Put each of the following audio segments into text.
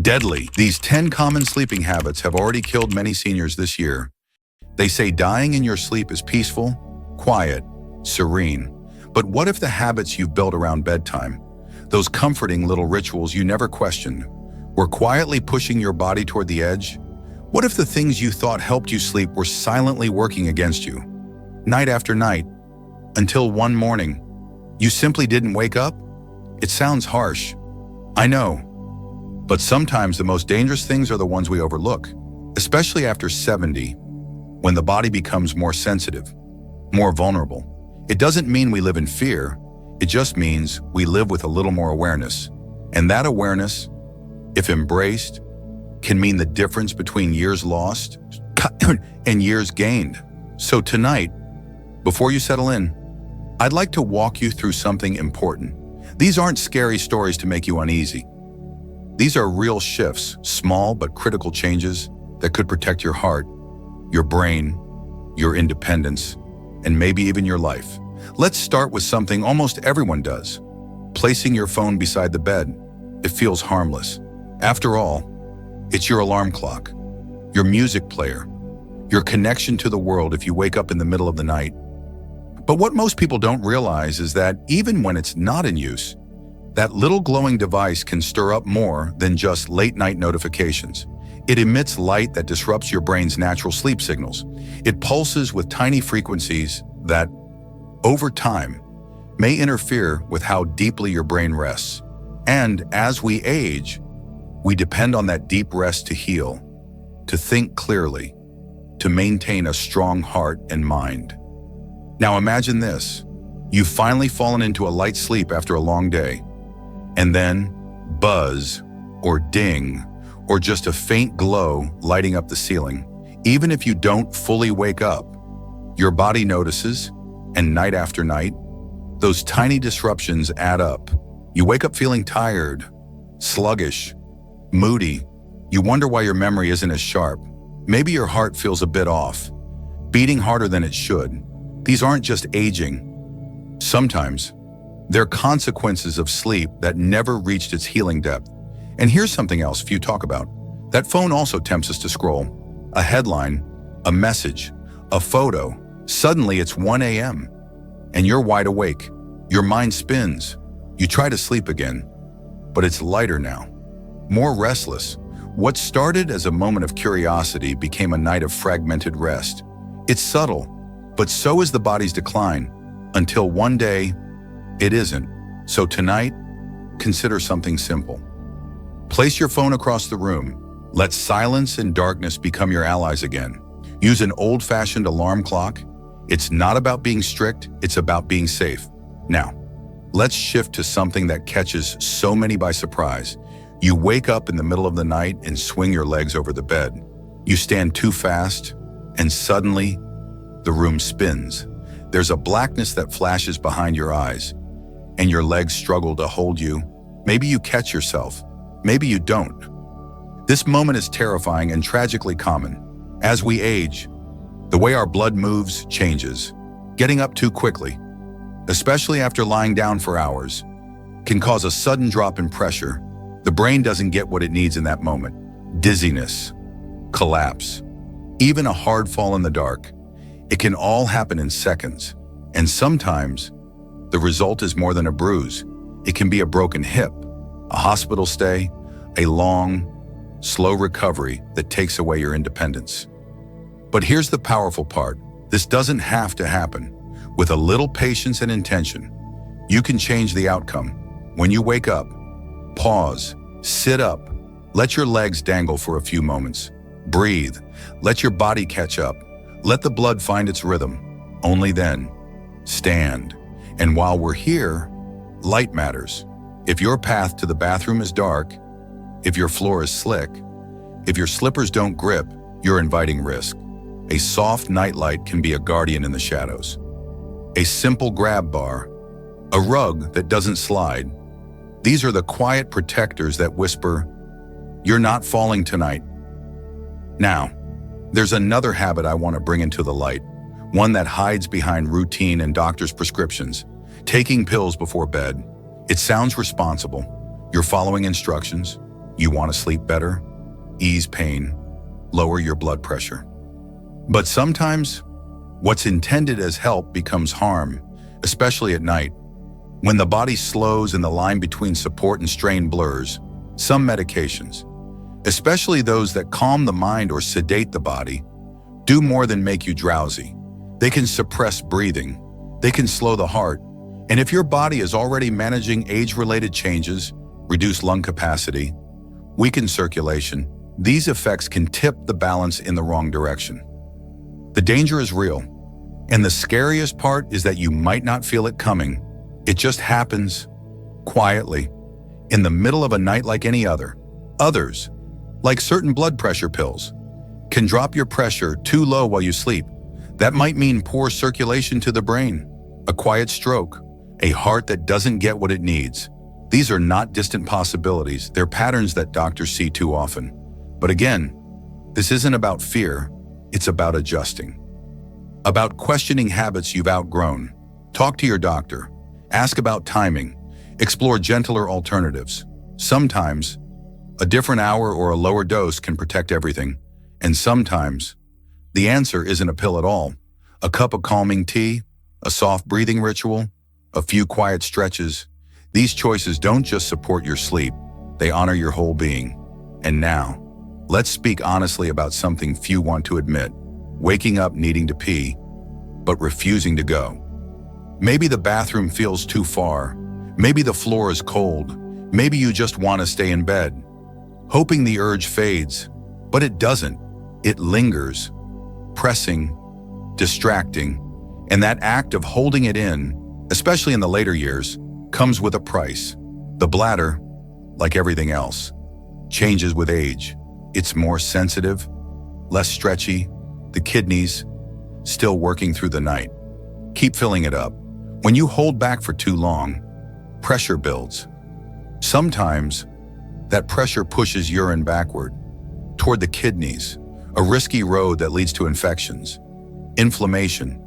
Deadly. These 10 common sleeping habits have already killed many seniors this year. They say dying in your sleep is peaceful, quiet, serene. But what if the habits you've built around bedtime, those comforting little rituals you never questioned, were quietly pushing your body toward the edge? What if the things you thought helped you sleep were silently working against you, night after night, until one morning, you simply didn't wake up? It sounds harsh, I know, but sometimes the most dangerous things are the ones we overlook, especially after 70, when the body becomes more sensitive, more vulnerable. It doesn't mean we live in fear, it just means we live with a little more awareness. And that awareness, if embraced, can mean the difference between years lost and years gained. So tonight, before you settle in, I'd like to walk you through something important. These aren't scary stories to make you uneasy. These are real shifts, small but critical changes that could protect your heart, your brain, your independence, and maybe even your life. Let's start with something almost everyone does. Placing your phone beside the bed. It feels harmless. After all, it's your alarm clock, your music player, your connection to the world if you wake up in the middle of the night. But what most people don't realize is that even when it's not in use, that little glowing device can stir up more than just late-night notifications. It emits light that disrupts your brain's natural sleep signals. It pulses with tiny frequencies that, over time, may interfere with how deeply your brain rests. And as we age, we depend on that deep rest to heal, to think clearly, to maintain a strong heart and mind. Now imagine this. You've finally fallen into a light sleep after a long day, and then buzz or ding or just a faint glow lighting up the ceiling. Even if you don't fully wake up, your body notices, and night after night, those tiny disruptions add up. You wake up feeling tired, sluggish, moody. You wonder why your memory isn't as sharp. Maybe your heart feels a bit off, beating harder than it should. These aren't just aging. Sometimes, they're consequences of sleep that never reached its healing depth. And here's something else few talk about. That phone also tempts us to scroll. A headline, a message, a photo. Suddenly it's 1 a.m. and you're wide awake. Your mind spins. You try to sleep again, but it's lighter now, more restless. What started as a moment of curiosity became a night of fragmented rest. It's subtle, but so is the body's decline, until one day, it isn't. So tonight, consider something simple. Place your phone across the room. Let silence and darkness become your allies again. Use an old-fashioned alarm clock. It's not about being strict, it's about being safe. Now, let's shift to something that catches so many by surprise. You wake up in the middle of the night and swing your legs over the bed. You stand too fast, and suddenly, the room spins. There's a blackness that flashes behind your eyes, and your legs struggle to hold you. Maybe you catch yourself, maybe you don't. This moment is terrifying and tragically common. As we age, the way our blood moves changes. Getting up too quickly, especially after lying down for hours, can cause a sudden drop in pressure. The brain doesn't get what it needs in that moment. Dizziness, collapse, even a hard fall in the dark. It can all happen in seconds. And sometimes, the result is more than a bruise. It can be a broken hip, a hospital stay, a long, slow recovery that takes away your independence. But here's the powerful part. This doesn't have to happen. With a little patience and intention, you can change the outcome. When you wake up, pause, sit up, let your legs dangle for a few moments. Breathe, let your body catch up, let the blood find its rhythm. Only then, stand. And while we're here, light matters. If your path to the bathroom is dark, if your floor is slick, if your slippers don't grip, you're inviting risk. A soft nightlight can be a guardian in the shadows. A simple grab bar, a rug that doesn't slide. These are the quiet protectors that whisper, "You're not falling tonight." Now, there's another habit I want to bring into the light, one that hides behind routine and doctor's prescriptions. Taking pills before bed. It sounds responsible. You're following instructions. You want to sleep better, ease pain, lower your blood pressure. But sometimes, what's intended as help becomes harm, especially at night. When the body slows and the line between support and strain blurs, some medications, especially those that calm the mind or sedate the body, do more than make you drowsy. They can suppress breathing, they can slow the heart, and if your body is already managing age-related changes, reduce lung capacity, weaken circulation, these effects can tip the balance in the wrong direction. The danger is real, and the scariest part is that you might not feel it coming. It just happens, quietly, in the middle of a night like any other. Others, like certain blood pressure pills, can drop your pressure too low while you sleep. That might mean poor circulation to the brain, a quiet stroke, a heart that doesn't get what it needs. These are not distant possibilities, they're patterns that doctors see too often. But again, this isn't about fear, it's about adjusting. About questioning habits you've outgrown. Talk to your doctor, ask about timing, explore gentler alternatives. Sometimes, a different hour or a lower dose can protect everything, and sometimes, the answer isn't a pill at all. A cup of calming tea, a soft breathing ritual, a few quiet stretches. These choices don't just support your sleep, they honor your whole being. And now, let's speak honestly about something few want to admit: waking up needing to pee, but refusing to go. Maybe the bathroom feels too far, maybe the floor is cold, maybe you just want to stay in bed, hoping the urge fades, but it doesn't. It lingers, pressing, distracting, and that act of holding it in, especially in the later years, comes with a price. The bladder, like everything else, changes with age. It's more sensitive, less stretchy. The kidneys, still working through the night, keep filling it up. When you hold back for too long, pressure builds. Sometimes, that pressure pushes urine backward, toward the kidneys, a risky road that leads to infections, inflammation,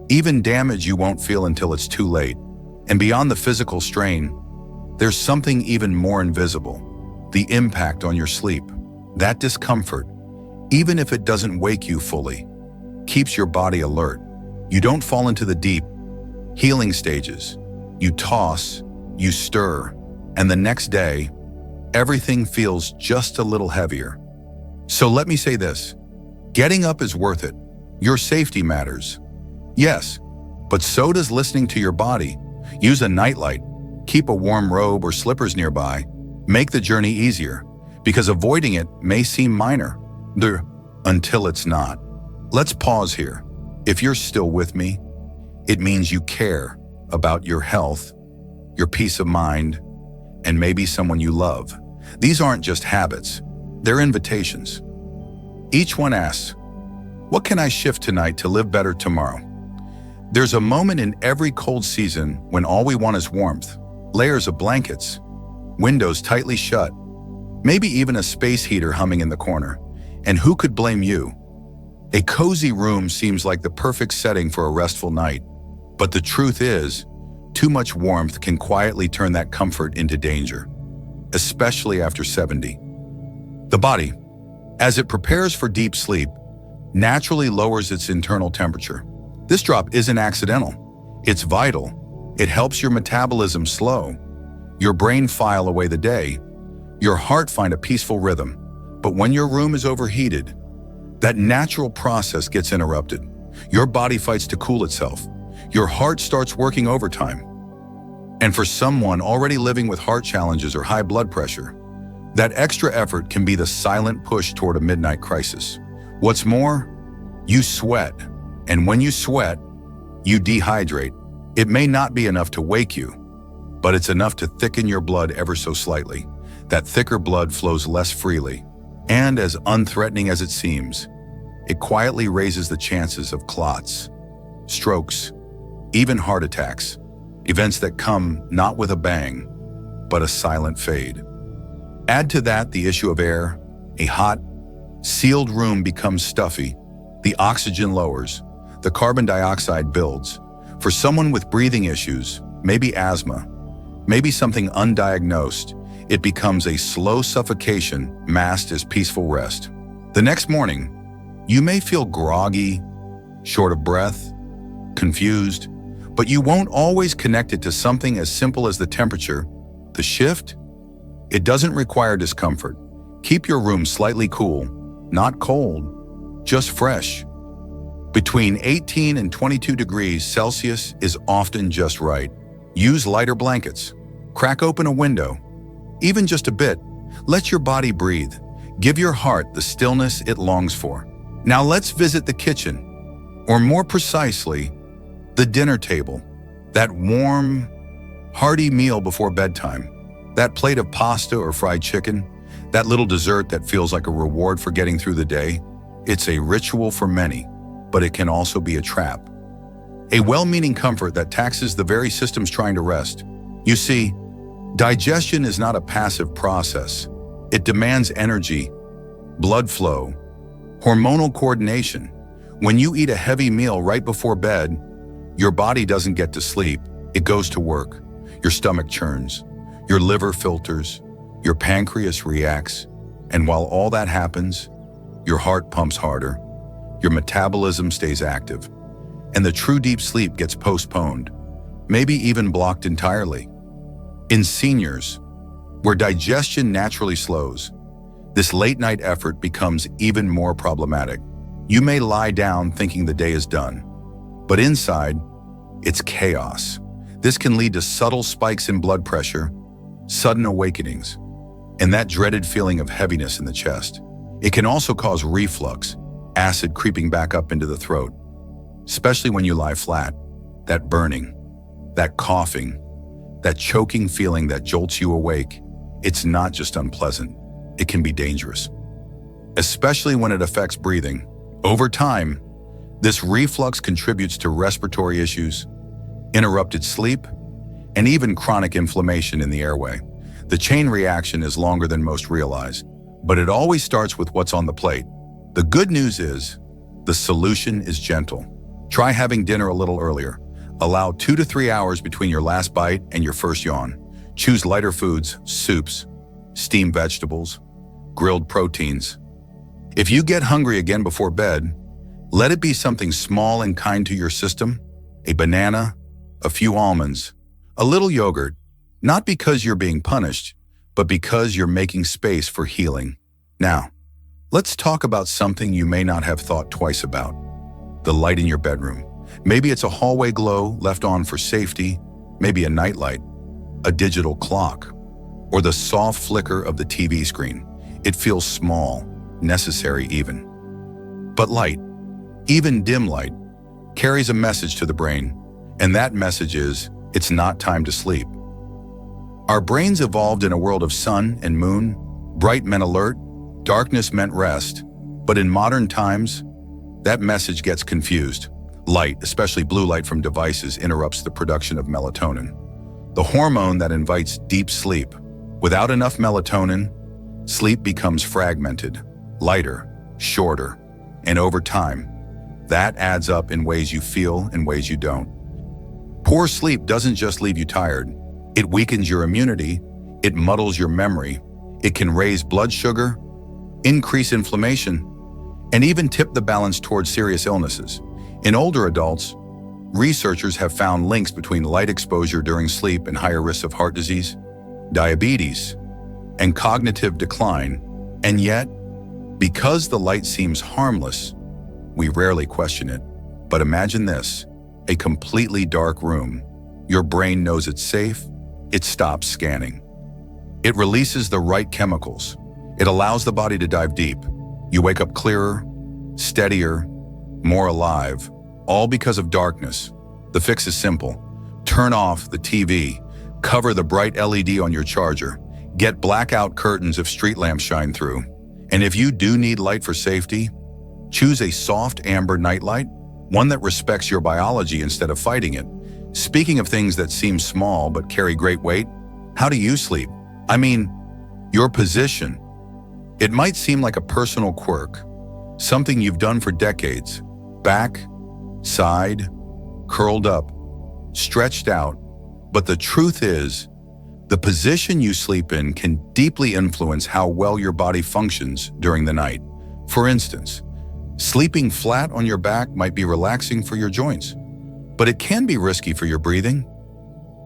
even damage you won't feel until it's too late. And beyond the physical strain, there's something even more invisible: the impact on your sleep. That discomfort, even if it doesn't wake you fully, keeps your body alert. You don't fall into the deep, healing stages. You toss, you stir, and the next day, everything feels just a little heavier. So let me say this: getting up is worth it. Your safety matters. Yes, but so does listening to your body. Use a nightlight, keep a warm robe or slippers nearby, make the journey easier, because avoiding it may seem minor, until it's not. Let's pause here. If you're still with me, it means you care about your health, your peace of mind, and maybe someone you love. These aren't just habits, they're invitations. Each one asks, what can I shift tonight to live better tomorrow? There's a moment in every cold season when all we want is warmth, layers of blankets, windows tightly shut, maybe even a space heater humming in the corner. And who could blame you? A cozy room seems like the perfect setting for a restful night. But the truth is, too much warmth can quietly turn that comfort into danger, especially after 70. The body, as it prepares for deep sleep, naturally lowers its internal temperature. This drop isn't accidental. It's vital. It helps your metabolism slow, your brain file away the day, your heart find a peaceful rhythm. But when your room is overheated, that natural process gets interrupted. Your body fights to cool itself. Your heart starts working overtime. And for someone already living with heart challenges or high blood pressure, that extra effort can be the silent push toward a midnight crisis. What's more, you sweat. And when you sweat, you dehydrate. It may not be enough to wake you, but it's enough to thicken your blood ever so slightly. That thicker blood flows less freely, and as unthreatening as it seems, it quietly raises the chances of clots, strokes, even heart attacks, events that come not with a bang, but a silent fade. Add to that the issue of air. A hot, sealed room becomes stuffy, the oxygen lowers, the carbon dioxide builds. For someone with breathing issues, maybe asthma, maybe something undiagnosed, It becomes a slow suffocation masked as peaceful rest. The next morning, you may feel groggy, short of breath, confused, but you won't always connect it to something as simple as the temperature. The shift? It doesn't require discomfort. Keep your room slightly cool, not cold, just fresh. Between 18 and 22 degrees Celsius is often just right. Use lighter blankets. Crack open a window. Even just a bit. Let your body breathe. Give your heart the stillness it longs for. Now let's visit the kitchen, or more precisely, the dinner table. That warm, hearty meal before bedtime. That plate of pasta or fried chicken. That little dessert that feels like a reward for getting through the day. It's a ritual for many, but it can also be a trap. A well-meaning comfort that taxes the very systems trying to rest. You see, digestion is not a passive process. It demands energy, blood flow, hormonal coordination. When you eat a heavy meal right before bed, your body doesn't get to sleep. It goes to work. Your stomach churns, your liver filters, your pancreas reacts, and while all that happens, your heart pumps harder, your metabolism stays active, and the true deep sleep gets postponed, maybe even blocked entirely. In seniors, where digestion naturally slows, this late-night effort becomes even more problematic. You may lie down thinking the day is done, but inside, it's chaos. This can lead to subtle spikes in blood pressure, sudden awakenings, and that dreaded feeling of heaviness in the chest. It can also cause reflux, acid creeping back up into the throat, especially when you lie flat. That burning, that coughing, that choking feeling that jolts you awake. It's not just unpleasant, it can be dangerous, especially when it affects breathing. Over time, this reflux contributes to respiratory issues, interrupted sleep, and even chronic inflammation in the airway. The chain reaction is longer than most realize, but it always starts with what's on the plate. The good news is, the solution is gentle. Try having dinner a little earlier. Allow 2 to 3 hours between your last bite and your first yawn. Choose lighter foods, soups, steamed vegetables, grilled proteins. If you get hungry again before bed, let it be something small and kind to your system. A banana, a few almonds, a little yogurt, not because you're being punished, but because you're making space for healing. Now, let's talk about something you may not have thought twice about. The light in your bedroom. Maybe it's a hallway glow left on for safety, maybe a nightlight, a digital clock, or the soft flicker of the TV screen. It feels small, necessary even. But light, even dim light, carries a message to the brain, and that message is, it's not time to sleep. Our brains evolved in a world of sun and moon. Bright meant alert, darkness meant rest. But in modern times, that message gets confused. Light, especially blue light from devices, interrupts the production of melatonin, the hormone that invites deep sleep. Without enough melatonin, sleep becomes fragmented, lighter, shorter, and over time, that adds up in ways you feel and ways you don't. Poor sleep doesn't just leave you tired. It weakens your immunity, it muddles your memory, it can raise blood sugar, increase inflammation, and even tip the balance towards serious illnesses. In older adults, researchers have found links between light exposure during sleep and higher risks of heart disease, diabetes, and cognitive decline. And yet, because the light seems harmless, we rarely question it. But imagine this, a completely dark room. Your brain knows it's safe, it stops scanning. It releases the right chemicals. It allows the body to dive deep. You wake up clearer, steadier, more alive, all because of darkness. The fix is simple. Turn off the TV, cover the bright LED on your charger, get blackout curtains if street lamps shine through. And if you do need light for safety, choose a soft amber nightlight, one that respects your biology instead of fighting it. Speaking of things that seem small but carry great weight, how do you sleep? I mean, your position. It might seem like a personal quirk, something you've done for decades. Back, side, curled up, stretched out. But the truth is, The position you sleep in can deeply influence how well your body functions during the night. For instance, sleeping flat on your back might be relaxing for your joints, but it can be risky for your breathing.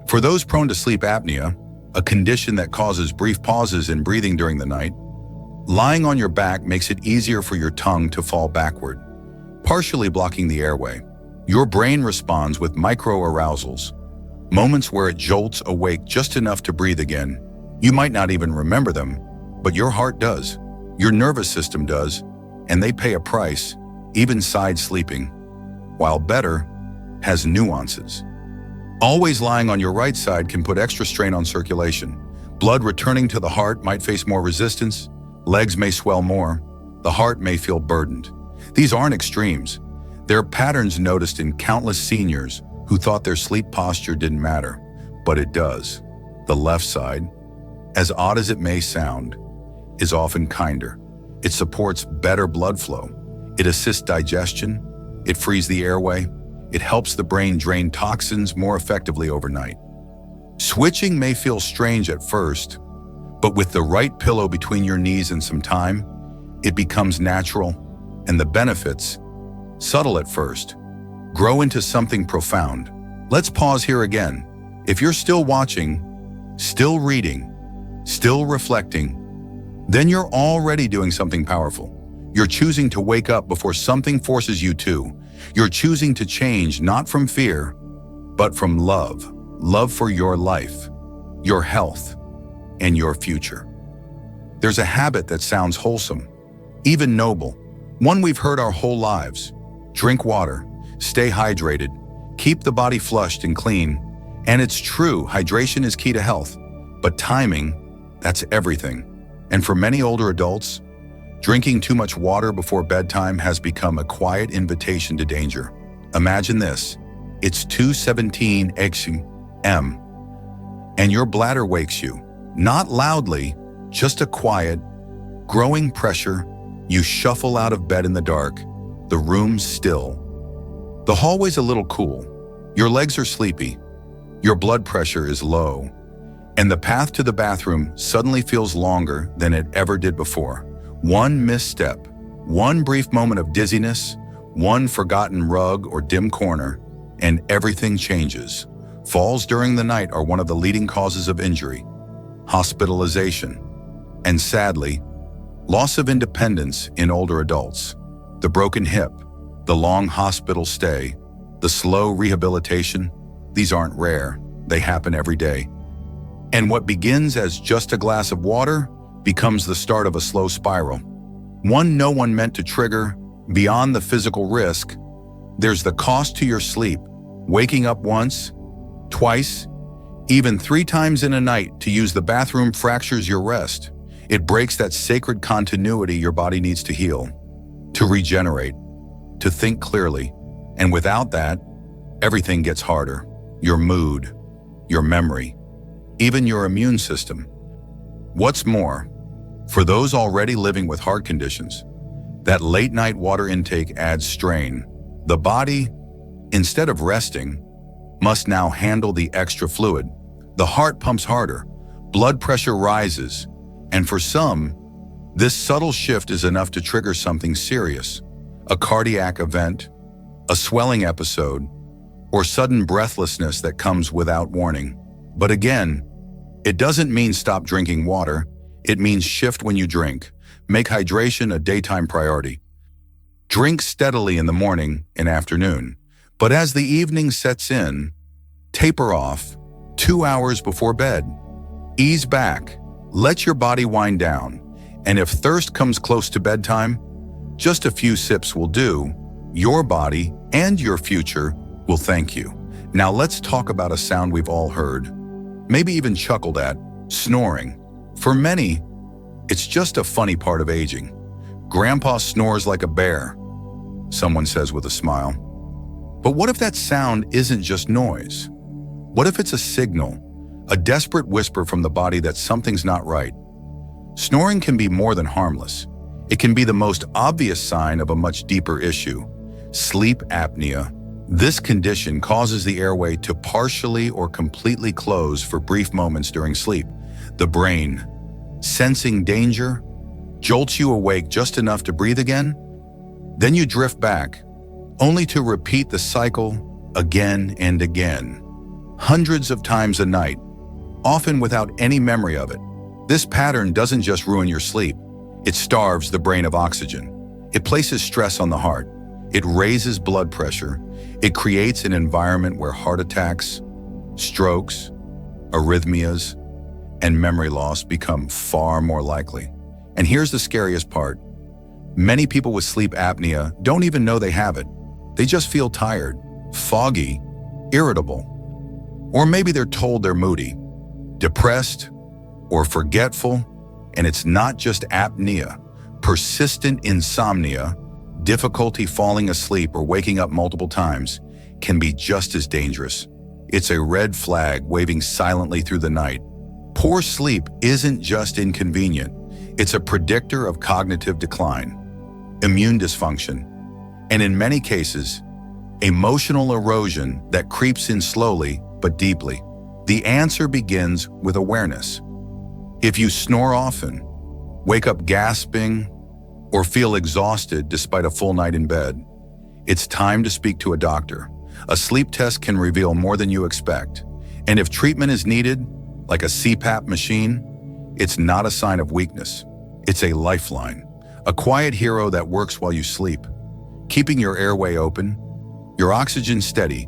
For those prone to sleep apnea, a condition that causes brief pauses in breathing during the night, lying on your back makes it easier for your tongue to fall backward, partially blocking the airway. Your brain responds with micro-arousals, moments where it jolts awake just enough to breathe again. You might not even remember them, but your heart does, your nervous system does, and they pay a price, even side sleeping. While better has nuances. Always lying on your right side can put extra strain on circulation. Blood returning to the heart might face more resistance, legs may swell more, the heart may feel burdened. These aren't extremes. They're patterns noticed in countless seniors who thought their sleep posture didn't matter, but it does. The left side, as odd as it may sound, is often kinder. It supports better blood flow. It assists digestion. It frees the airway. It helps the brain drain toxins more effectively overnight. Switching may feel strange at first, but with the right pillow between your knees and some time, it becomes natural, and the benefits, subtle at first, grow into something profound. Let's pause here again. If you're still watching, still reading, still reflecting, then you're already doing something powerful. You're choosing to wake up before something forces you to. You're choosing to change not from fear, but from love. Love for your life, your health, and your future. There's a habit that sounds wholesome, even noble, one we've heard our whole lives. Drink water, stay hydrated, keep the body flushed and clean. And it's true, hydration is key to health, but timing, that's everything. And for many older adults, drinking too much water before bedtime has become a quiet invitation to danger. Imagine this, it's 2:17 a.m. and your bladder wakes you. Not loudly, just a quiet, growing pressure. You shuffle out of bed in the dark. The room's still. The hallway's a little cool. Your legs are sleepy. Your blood pressure is low. And the path to the bathroom suddenly feels longer than it ever did before. One misstep, one brief moment of dizziness, one forgotten rug or dim corner, and everything changes. Falls during the night are one of the leading causes of injury, hospitalization, and sadly, loss of independence in older adults. The broken hip, the long hospital stay, the slow rehabilitation, these aren't rare, they happen every day. And what begins as just a glass of water becomes the start of a slow spiral. One no one meant to trigger. Beyond the physical risk, there's the cost to your sleep. Waking up once, twice, even 3 times in a night to use the bathroom fractures your rest. It breaks that sacred continuity your body needs to heal, to regenerate, to think clearly. And without that, everything gets harder. Your mood, your memory, even your immune system. What's more, for those already living with heart conditions, that late night water intake adds strain. The body, instead of resting, must now handle the extra fluid. The heart pumps harder, blood pressure rises, and for some, this subtle shift is enough to trigger something serious, a cardiac event, a swelling episode, or sudden breathlessness that comes without warning. But again, it doesn't mean stop drinking water. It means shift when you drink. Make hydration a daytime priority. Drink steadily in the morning and afternoon. But as the evening sets in, taper off 2 hours before bed. Ease back. Let your body wind down. And if thirst comes close to bedtime, just a few sips will do. Your body and your future will thank you. Now let's talk about a sound we've all heard, maybe even chuckled at, snoring. For many, it's just a funny part of aging. Grandpa snores like a bear, someone says with a smile. But what if that sound isn't just noise? What if it's a signal, a desperate whisper from the body that something's not right? Snoring can be more than harmless. It can be the most obvious sign of a much deeper issue, sleep apnea, This condition causes the airway to partially or completely close for brief moments during sleep. The brain, sensing danger, jolts you awake just enough to breathe again. Then you drift back, only to repeat the cycle again and again, hundreds of times a night, often without any memory of it. This pattern doesn't just ruin your sleep, it starves the brain of oxygen. It places stress on the heart. It raises blood pressure. It creates an environment where heart attacks, strokes, arrhythmias, and memory loss become far more likely. And here's the scariest part. Many people with sleep apnea don't even know they have it. They just feel tired, foggy, irritable. Or maybe they're told they're moody, depressed, or forgetful, and it's not just apnea. Persistent insomnia, difficulty falling asleep or waking up multiple times, can be just as dangerous. It's a red flag waving silently through the night. Poor sleep isn't just inconvenient, it's a predictor of cognitive decline, immune dysfunction, and in many cases, emotional erosion that creeps in slowly but deeply. The answer begins with awareness. If you snore often, wake up gasping, or feel exhausted despite a full night in bed, it's time to speak to a doctor. A sleep test can reveal more than you expect. And if treatment is needed, like a CPAP machine, it's not a sign of weakness. It's a lifeline, a quiet hero that works while you sleep, keeping your airway open, your oxygen steady,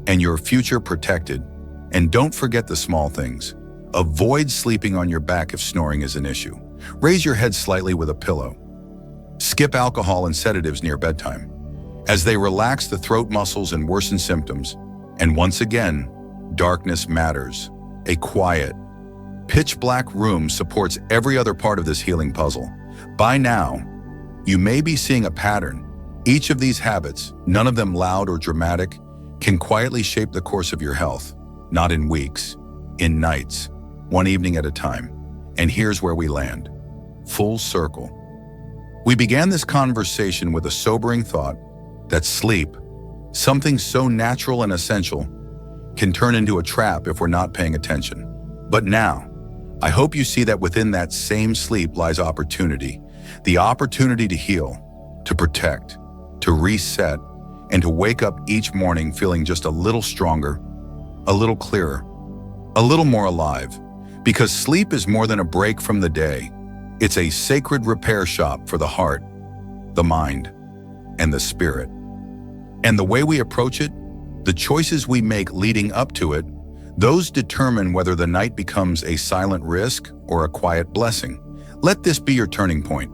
and your future protected. And don't forget the small things. Avoid sleeping on your back if snoring is an issue. Raise your head slightly with a pillow. Skip alcohol and sedatives near bedtime, as they relax the throat muscles and worsen symptoms. And once again, darkness matters. A quiet, pitch-black room supports every other part of this healing puzzle. By now, you may be seeing a pattern. Each of these habits, none of them loud or dramatic, can quietly shape the course of your health. Not in weeks, in nights, one evening at a time. And here's where we land. Full circle. We began this conversation with a sobering thought that sleep, something so natural and essential, can turn into a trap if we're not paying attention. But now, I hope you see that within that same sleep lies opportunity. The opportunity to heal, to protect, to reset, and to wake up each morning feeling just a little stronger, a little clearer, a little more alive. Because sleep is more than a break from the day. It's a sacred repair shop for the heart, the mind, and the spirit. And the way we approach it, the choices we make leading up to it, those determine whether the night becomes a silent risk or a quiet blessing. Let this be your turning point.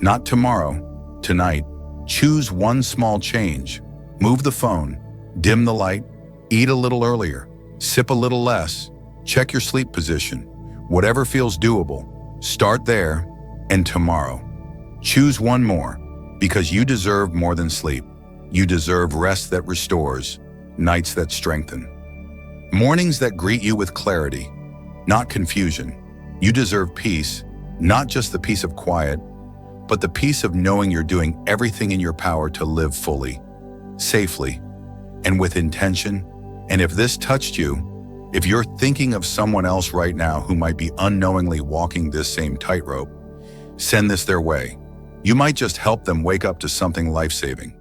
Not tomorrow, tonight. Choose one small change. Move the phone, dim the light, eat a little earlier, sip a little less, check your sleep position. Whatever feels doable, start there, and tomorrow. Choose one more, because you deserve more than sleep. You deserve rest that restores, nights that strengthen, mornings that greet you with clarity, not confusion. You deserve peace, not just the peace of quiet, but the peace of knowing you're doing everything in your power to live fully, safely, and with intention. And if this touched you, if you're thinking of someone else right now who might be unknowingly walking this same tightrope, send this their way. You might just help them wake up to something life-saving.